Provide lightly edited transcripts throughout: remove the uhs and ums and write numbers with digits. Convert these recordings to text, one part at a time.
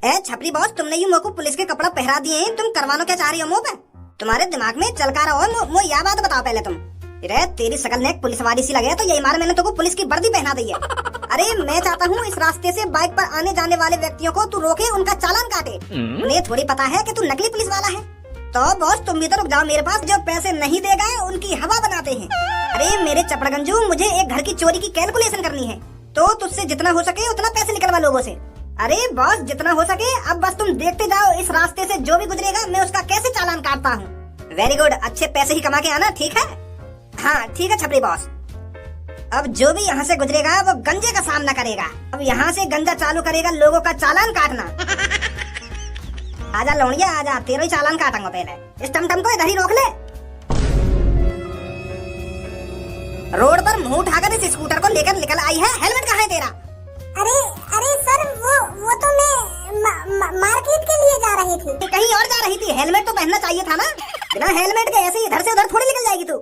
ए छपरी बॉस, तुमने ये मुझको पुलिस के कपड़ा पहरा दिए हैं, तुम करवानो क्या चाह रही हो मुँह पे? तुम्हारे दिमाग में चलका रहा हो मो यह बात बताओ पहले तुम। अरे तेरी शकल ने पुलिस वाली सी लगे तो यही मार मैंने तुमको पुलिस की वर्दी पहना दी है। अरे मैं चाहता हूँ इस रास्ते से बाइक पर आने जाने वाले व्यक्तियों को तू रोके, उनका चालान काटे। उन्हें थोड़ी पता है कि तू नकली पुलिस वाला है। तो बॉस तुम भी तो रुक जाओ मेरे पास, जो पैसे नहीं देगा उनकी हवा बनाते हैं। अरे मेरे चपड़गंजू, मुझे एक घर की चोरी की कैलकुलेशन करनी है, तो तुझसे जितना हो सके उतना पैसे निकलवा लोगों से। अरे बॉस जितना हो सके, अब बस तुम देखते जाओ इस रास्ते से जो भी गुजरेगा मैं उसका कैसे चालान काटता हूँ। वेरी गुड, अच्छे पैसे ही कमा के आना, ठीक है? हाँ ठीक है छपरी बॉस। अब जो भी यहाँ से गुजरेगा वो गंजे का सामना करेगा। अब यहाँ से गंजा चालू करेगा लोगों का चालान काटना। आजा लौड़िया आजा, तेरा ही चालान काटूंगा पहले। इस टमटम को इधर ही रोक ले। रोड पर मुंह उठाकर इस स्कूटर को लेकर निकल आई है, हेलमेट कहाँ है तेरा? अरे अरे सर वो तो मैं मार्केट के लिए जा रही थी। कहीं और जा रही थी? हेलमेट तो पहनना चाहिए था ना। बिना हेलमेट के ऐसे इधर से उधर थोड़ी निकल जाएगी तू।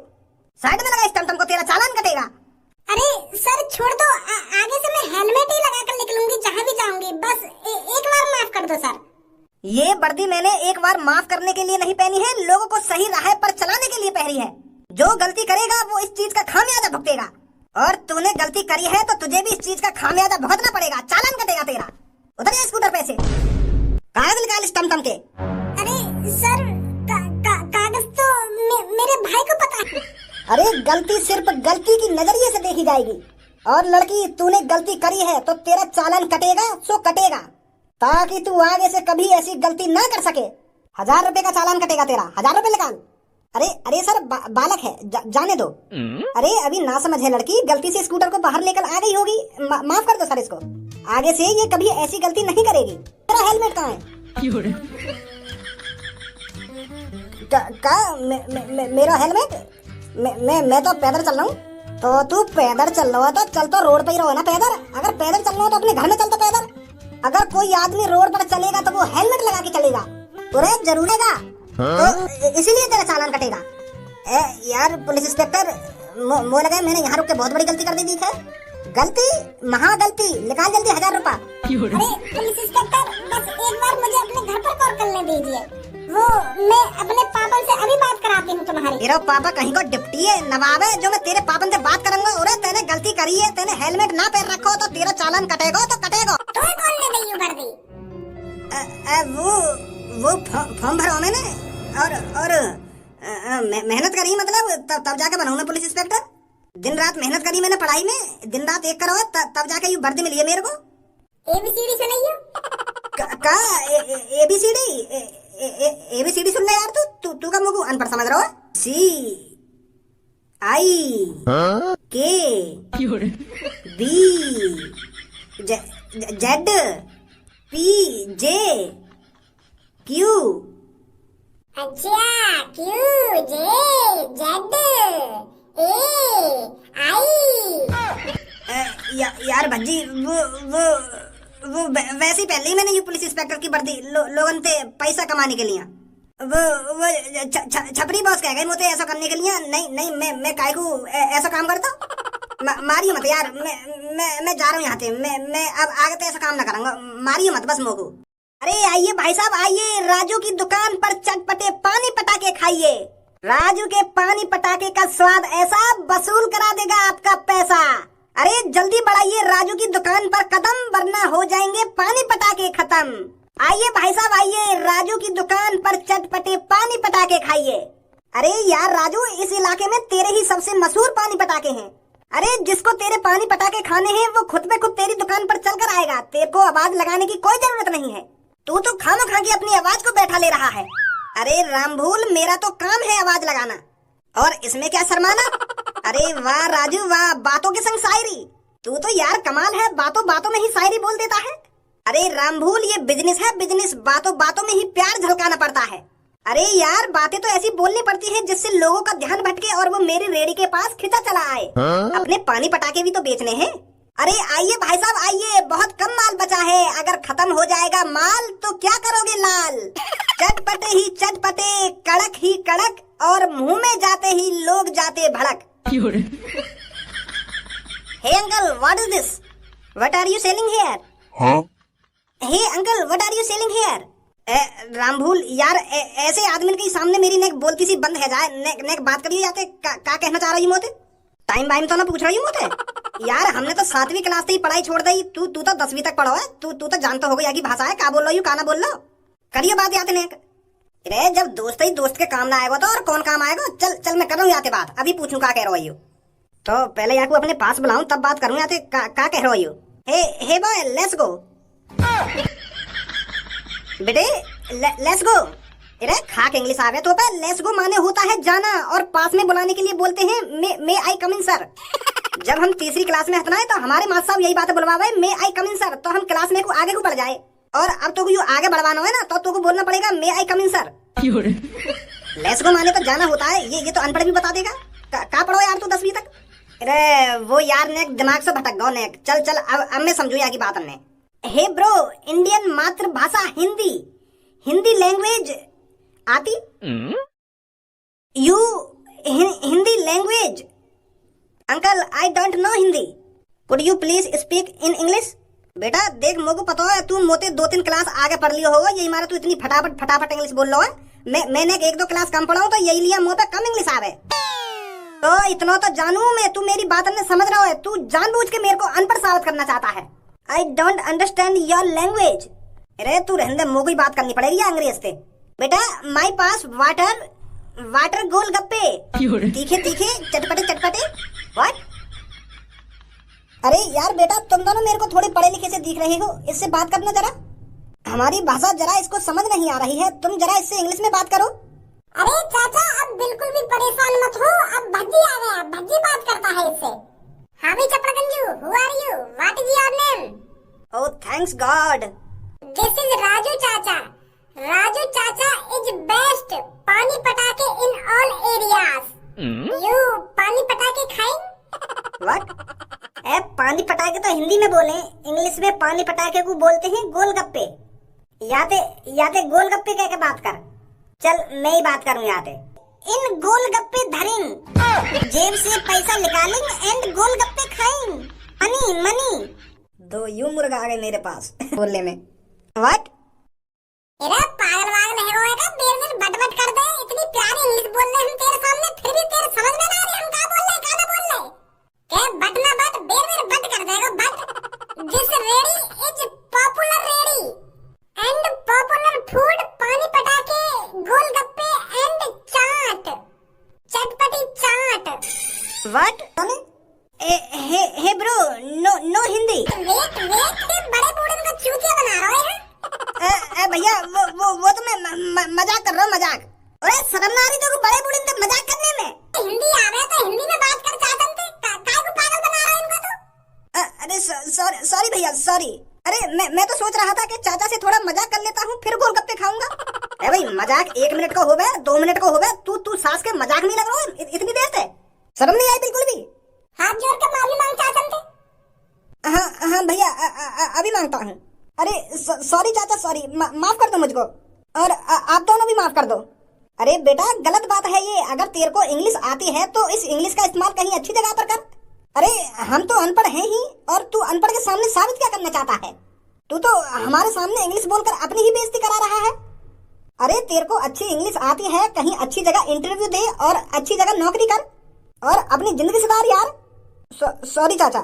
साइड में लगा इस टमटम को, तेरा चालान कटेगा। अरे सर छोड़ दो, आगे से मैं हेलमेट ही लगा कर निकलूंगी जहाँ भी जाऊंगी। बस एक बार माफ कर दो सर। ये वर्दी मैंने एक बार माफ करने के लिए नहीं पहनी है, लोगों को सही राह पर चलाने के लिए पहनी है। जो गलती करेगा वो इस चीज का खामियाजा भुगतेगा, और तूने गलती करी है तो तुझे भी इस चीज का खामियाजा भुगतना पड़ेगा। चालान कटेगा तेरा। उधर ये स्कूटर पे से कागज निकाल इस टमटम के। अरे सर कागज तो मेरे भाई को पता है। अरे गलती सिर्फ गलती की नजरिए से देखी जाएगी, और लड़की तूने गलती करी है तो तेरा चालान कटेगा सो कटेगा, ताकि तू आगे से कभी ऐसी गलती ना कर सके। 1000 रुपए का चालान कटेगा तेरा। 1000 रुपए निकाल। अरे अरे सर बालक है, जाने दो। अरे अभी ना समझ है लड़की, गलती से स्कूटर को बाहर लेकर आ गई होगी, माफ कर दो सर इसको। आगे से ये कभी ऐसी गलती नहीं करेगी। तेरा हेलमेट कहाँ है? मेरा हेलमेट? मैं तो पैदल चल रहा हूँ। तो तू पैदल चल रहा हो तो चल तो रोड पे ही रहो ना पैदल। अगर पैदल चल रहा हो तो अपने घर में चल तो पैदल। अगर कोई आदमी रोड पर चलेगा तो वो हेलमेट लगा के चलेगा, पूरे जरूर है, तो इसीलिए तेरा चालान कटेगा। यार पुलिस इंस्पेक्टर, मुझे लगा मैंने यहाँ रुक के बहुत बड़ी गलती कर दी है। गलती महा गलती, निकाल जल्दी 1000 रुपया। अरे पुलिस इंस्पेक्टर, बस एक बार मुझे अपने घर पर कॉल करने दीजिए, वो मैं अपने पापा से अभी बात कराती हूँ तुम्हारी। तेरा पापा कहीं को डिप्टी है, नवाब है, जो मैं तेरे पापा से बात करूंगा। और तेने गलती करी है, तेने हेलमेट ना पहन रखो तो तेरा चालान कटेगा तो कटेगा। तो कौन ने दी वर्दी? वो फॉर्म भरा मैंने, और मेहनत करी, मतलब तब जाके बनाऊं मैं पुलिस इंस्पेक्टर। दिन रात मेहनत करी मैंने पढ़ाई में, दिन रात एक करो तब जाके ये वर्दी मिली है मेरे को। ABCD सुनाइए। ABCD सुन ले यार। तू का मुझको अनपढ़ समझ रहा है? CIKBZPJQ। अच्छा, QJZAI। यार भज्जी, वो वैसे ही पहले ही मैंने ये पुलिस इंस्पेक्टर की वर्दी लोगों से पैसा कमाने के लिए। वो छपरी बॉस कह गए मुझे ऐसा करने के लिए। नहीं मैं काहे को ऐसा काम करता। मारियो मत यार, मैं जा रहा हूँ यहाँ से। मैं अब आगे तो ऐसा काम ना करूँगा। मारियो मत बस मोको। अरे आइए भाई साहब आइए, राजू की दुकान पर चटपटे पानी पटाखे खाइए। राजू के पानी पटाखे का स्वाद ऐसा वसूल करा देगा आपका पैसा। अरे जल्दी बढ़ाइए राजू की दुकान पर कदम, वरना हो जाएंगे पानी पटाखे खत्म। आइए भाई साहब आइए, राजू की दुकान पर चटपटे पानी पटाखे खाइए। अरे यार राजू, इस इलाके में तेरे ही सबसे मशहूर पानी पटाखे हैं। अरे जिसको तेरे पानी पटाखे खाने हैं वो खुद पे खुद तेरी दुकान पर चलकर आएगा। तेरे को आवाज लगाने की कोई जरूरत नहीं है। तू तो खामखा के अपनी आवाज को बैठा ले रहा है। अरे रामभूल, मेरा तो काम है आवाज लगाना, और इसमें क्या शर्माना। अरे वाह राजू वाह, बातों के संग शायरी। तू तो यार कमाल है, बातों बातों में ही शायरी बोल देता है। अरे रामभूल, ये बिजनेस है बिजनेस, बातों बातों में ही प्यार झलकाना पड़ता है। अरे यार बातें तो ऐसी बोलनी पड़ती है जिससे लोगों का ध्यान भटके और वो मेरी रेडी के पास खिंचा चला आए। अपने पानी पटाखे भी तो बेचने हैं। अरे आइए भाई साहब आइए, बहुत कम माल बचा है। अगर खत्म हो जाएगा माल तो क्या करोगे लाल। चटपटे ही चटपटे, कड़क ही कड़क, और मुंह में जाते ही लोग जाते भड़क। Hey uncle, what is this? What are you selling here? Huh? Hey uncle, what are you selling here? Rambhul यार, ऐसे आदमी के सामने मेरी नेक बोलती सी बंद है जाए। नेक बात करिए जाते। का कहना चाह रही मोते? टाइम वाइम तो ना पूछ रही मोते? यार हमने तो 7वीं क्लास से ही पढ़ाई छोड़ दी। तू तो 10वीं तक पढ़ो है। तू तो जानता होगा यहाँ की भाषा है। का बोल रही हूँ, का ना बोल लो। करिए बात याते नेक। अरे जब दोस्त ही दोस्त के काम ना आएगा तो और कौन काम आएगा? चल चल मैं कर रहा हूँ याते बात। अभी पूछूं का कह रही हो तो पहले यहाँ को अपने पास बुलाऊं तब बात करूँ याते। का कह रही हो? हे बॉय, लेट्स गो बेटे, लेट्स गो। अरे खाक इंग्लिश आ गया तो पे। लेट्स गो माने होता है जाना, और पास में बुलाने के लिए बोलते हैं मे आई कम इन सर। जब हम तीसरी क्लास में हतना है तो हमारे मास्टर साहब यही बात बुलवावे, मे आई कम इन सर। तो हम क्लास में को आगे को बढ़ जाए, और अब तो यू आगे बढ़वाना है ना, तो को बोलना पड़ेगा मे आई कम इन सर। लेट्स गो माने तो जाना होता है। ये तो अनपढ़ भी बता देगा। का पढ़ो यार तू 10वीं तक? अरे वो यार नेक दिमाग से भटक गो नेक। चल चल अब मैं समझू यहाँ की बात। हमने हे ब्रो, इंडियन मातृभाषा हिंदी, हिंदी लैंग्वेज आती? You Hindi language? Uncle I don't know Hindi. Could you please speak in English? बेटा देख, मोको पता है तू मोते 2-3 क्लास आगे पढ़ लियो होगा, यही मारा तू इतनी फटाफट इंग्लिश बोल रहा है। मैंने 1-2 क्लास कम पढ़ा हूं तो यही लिया मुंह पे कम इंग्लिश आवे। तो इतना तो जानू मैं, तू मेरी बात ने समझ रहा है। तू जानबूझ के मेरे को अनपढ़ साबित करना चाहता है। I don't understand your language. अरे तू रहने, मोको ही बात करनी पड़ेगी अंग्रेज से। बेटा माई पास वाटर गोलगप्पे, तीखे चटपटे। व्हाट? अरे यार बेटा, तुम दोनों मेरे को थोड़े पढ़े लिखे से दिख रहे हो, इससे बात करना जरा। हमारी भाषा जरा इसको समझ नहीं आ रही है, तुम जरा इससे इंग्लिश में बात करो। अरे चाचा, अब बिल्कुल भी परेशान मत हो। अब भज्जी आ गया, भज्जी बात करता है इससे। हाँ भी चपड़गंजू, who are you, what is your name? Oh thanks God. This is Raju चाचा। राजू चाचा इज बेस्ट पानी पटाखे इन ऑल एरियाज। यू पानी पटाखे खाएं? व्हाट? पानी पटाखे तो हिंदी में बोले, इंग्लिश में पानी पटाखे को बोलते हैं गोलगप्पे। याते गोलगप्पे कह के बात कर। चल मैं ही बात करूँ याते। इन गोलगप्पे धरें, जेब से पैसा निकालें एंड गोलगप्पे खाएं। मनी। 2 यूं मुर्गा आ गए मेरे पास बोलने में। व्हाट? अरे पागल वागल है होएगा, देर बट कर दे। इतनी प्यारी इंग्लिश बोल रहे हम तेरे सामने, फिर भी तेरे समझ में ना आ रही हम क्या बोल रहे, क्या ना बोल रहे। के बट ना बट, देर बट कर देगा but. This ready is popular ready and popular food pani patakhe golgappe and chaat, chatpati chaat. What? Hey bro, no Hindi. Wait के बड़े बूढ़े को चूतिया बना रहा है। भैया वो तो मैं मजाक कर रहा हूँ, मजाक। अरे शर्म ना आ रही तो बड़े बूढ़े से मजाक करने में? हिंदी आ रहा है तो हिंदी में बात कर चाहते थे। काय को पागल बना रहा है इनको तो। अरे सॉरी भैया, सॉरी। अरे मैं तो सोच रहा था कि चाचा से थोड़ा मजाक कर लेता हूँ, फिर गोलगप्पे खाऊंगा। अरे भाई मजाक 1 मिनट का हो गया, 2 मिनट का हो गया। तू सास के मजाक नहीं लग रहा है इतनी देर से? शर्म नहीं आई बिल्कुल भी? हाथ जोड़ के माफी मांग चाहते थे। हाँ भैया, अभी मांगता हूँ। अरे सॉरी चाचा, सॉरी। माफ कर दो मुझको, और आप दोनों भी माफ कर दो। अरे बेटा गलत बात है ये। अगर तेरे को इंग्लिश आती है तो इस इंग्लिश का इस्तेमाल कहीं अच्छी जगह पर कर। अरे हम तो अनपढ़ हैं ही, और तू अनपढ़ के सामने साबित क्या करना चाहता है? तू तो हमारे सामने इंग्लिश बोलकर अपनी ही बेइज्जती करा रहा है। अरे तेरे को अच्छी इंग्लिश आती है, कहीं अच्छी जगह इंटरव्यू दे और अच्छी जगह नौकरी कर और अपनी जिंदगी सुधार यार। सॉरी चाचा,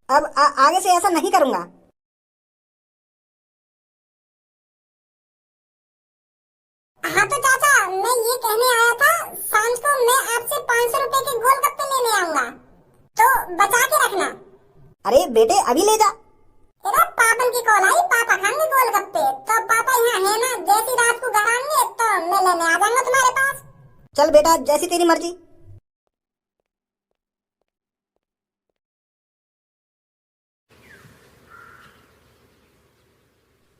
अब आगे से ऐसा नहीं करूंगा। हाँ तो चाचा, मैं ये कहने आया था, सांझ को मैं आपसे 500 रुपए के गोलगप्पे लेने आऊंगा, तो बचा के रखना। अरे बेटे अभी ले जा। तेरा पापन की कॉल आई, पापा खाएंगे गोलगप्पे, तो पापा यहाँ है ना, जैसी रात को घर आएंगे तो मैं लेने आ जाऊंगा तुम्हारे पास। चल बेटा, जैसी तेरी मर्जी।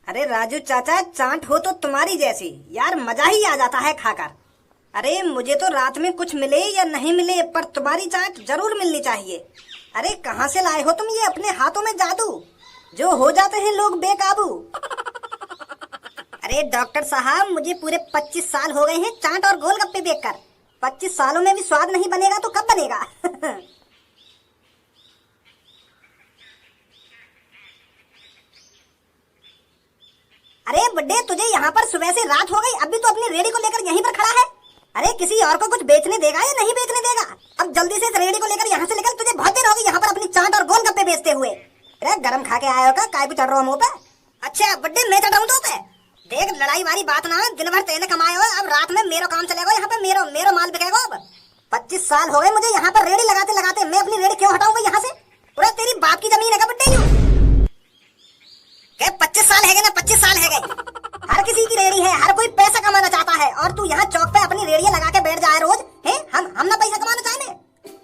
अरे राजू चाचा, चाट हो तो तुम्हारी जैसी यार, मजा ही आ जाता है खाकर। अरे मुझे तो रात में कुछ मिले या नहीं मिले, पर तुम्हारी चाट जरूर मिलनी चाहिए। अरे कहाँ से लाए हो तुम ये अपने हाथों में जादू, जो हो जाते हैं लोग बेकाबू। अरे डॉक्टर साहब, मुझे पूरे 25 साल हो गए हैं चाट और गोलगप्पे देखकर। 25 सालों में भी स्वाद नहीं बनेगा तो कब बनेगा? बुड्ढे, तुझे यहाँ पर सुबह से रात हो गई, अभी तो अपनी रेडी को लेकर यहीं पर खड़ा है। अरे किसी और को कुछ बेचने देगा या नहीं बेचने देगा? अब जल्दी से इस रेडी को लेकर यहाँ से निकल, तुझे बहुत देर हो गई यहाँ पर अपनी चाट और गोलगप्पे बेचते हुए। अरे गरम खा के आया हो का? काय को चढ़ रहा मुंह पे? अच्छा बुड्ढे, मैं चढ़ रहा हूँ तो पे? देख लड़ाई वाली बात ना, दिन भर तेने कमाए हो, अब रात में मेरो काम चलेगा यहाँ पे, मेरो माल बिकेगा। अब 25 साल हो गए मुझे यहाँ पर रेडी लगाते लगाते, मैं अपनी रेडी क्यों हटाऊंगा यहाँ से? पूरा तेरी बाप की जमीन है का बुड्ढे? यूं 25 साल है ना, 25 साल है गए। हर किसी की रेडी है, हर कोई पैसा कमाना चाहता है, और तू यहाँ चौक पे अपनी रेडियां लगा के बैठ जाए रोज है? हम ना पैसा कमाना चाहते?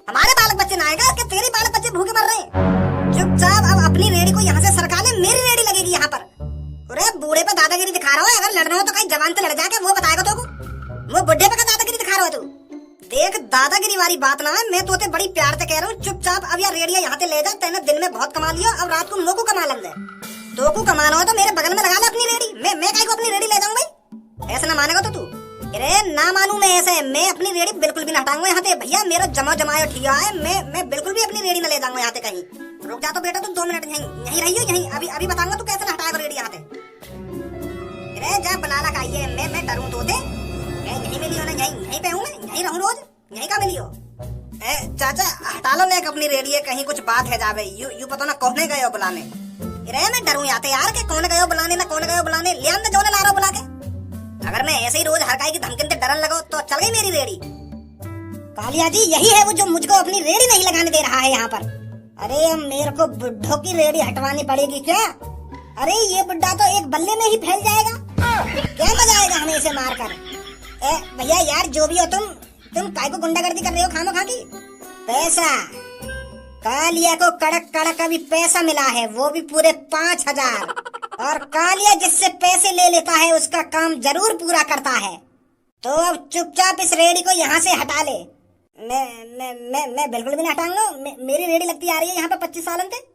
हमारे बालक बच्चे ना आएगा कि तेरे बालक बच्चे भूखे मर रहे हैं? चुपचाप अब अपनी रेडी को यहाँ से सरका ले, मेरी रेडी लगेगी यहाँ पर। अरे बूढ़े पे दादागिरी दिखा रहा हो, अगर लड़ना हो तो कहीं जवान से लड़ जाके वो बताएगा तो वो बुढ़े पे का दादागिरी दिखा रहा हो तू? देख दादागिरी वाली बात ना है, मैं तो बड़ी प्यार से कह रहा हूँ, चुपचाप अब यार रेडिया यहाँ से ले जा। तेने दिन में बहुत कमा लिया, अब रात को मोको कमा लेंगे। दो को कमाना हो तो मेरे बगल में लगा ले अपनी रेडी। मैं काहे को अपनी रेडी ले जाऊं भाई? ऐसा ना मानेगा तो तू? अरे ना मानू मैं ऐसे, मैं अपनी रेडी बिल्कुल भी ना हटाऊंगा यहाँ से भैया। मेरा जमाया ठिया है, मैं बिल्कुल भी अपनी रेडी ना ले जाऊंगा यहाँ से कहीं। रुक जा तो बेटा, तुम 2 मिनट यहीं रहियो, यहीं अभी बताऊंगा तू कैसे हटाएगा रेडी यहाँ से। अरे जा बनाना खाइए, मैं डरूं तो यहीं मिली हो ना? यहीं पे हूँ मैं, यहीं रहूं रोज, यहीं का मिली हो? चाचा हटा लो ना अपनी रेडी, कहीं कुछ बात है जावे। यू पता ना कौन गए हो बुलाने? अरे मैं डरूं याते यार के कौन गए हो बुलाने ना कौन गए हो बुलाने। ले आम जो ला रहा हो बुला के। अगर मैं ऐसे ही रोज हरकाई की धमकी से डरन लगो तो चल गई मेरी रेडी। कालिया जी यही है वो जो मुझको अपनी रेडी नहीं लगाने दे रहा है यहाँ पर। अरे मेरे को बुड्ढों की रेडी हटवानी पड़ेगी क्या? अरे ये बुड्ढा तो एक बल्ले में ही फैल जाएगा, क्या मजा आएगा हमें इसे मार कर। भैया यार जो भी हो तुम काय को गुंडागर्दी कर रहे हो खामो खा की? पैसा कालिया को कड़क अभी पैसा मिला है, वो भी पूरे 5000। और कालिया जिससे पैसे ले लेता है उसका काम जरूर पूरा करता है। तो अब चुपचाप इस रेडी को यहाँ से हटा ले। मैं बिल्कुल भी नहीं हटाऊंगा, मेरी रेडी लगती आ रही है यहाँ पे 25 सालन से।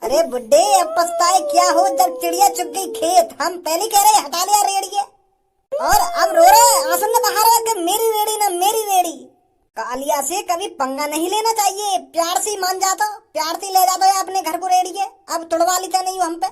अरे बुड्ढे अब पछताए क्या हो जब चिड़िया चुग गई खेत। हम पहले कह रहे हटा लिया रेडी है और अब रो रहे हैं आंसू न बहा रहे हैं कि मेरी रेडी ना मेरी रेडी। कालिया से कभी पंगा नहीं लेना चाहिए, प्यार से मान जाता, प्यार से ले जाता है अपने घर को रेडी है। अब तुड़वा लेता नहीं हम पे।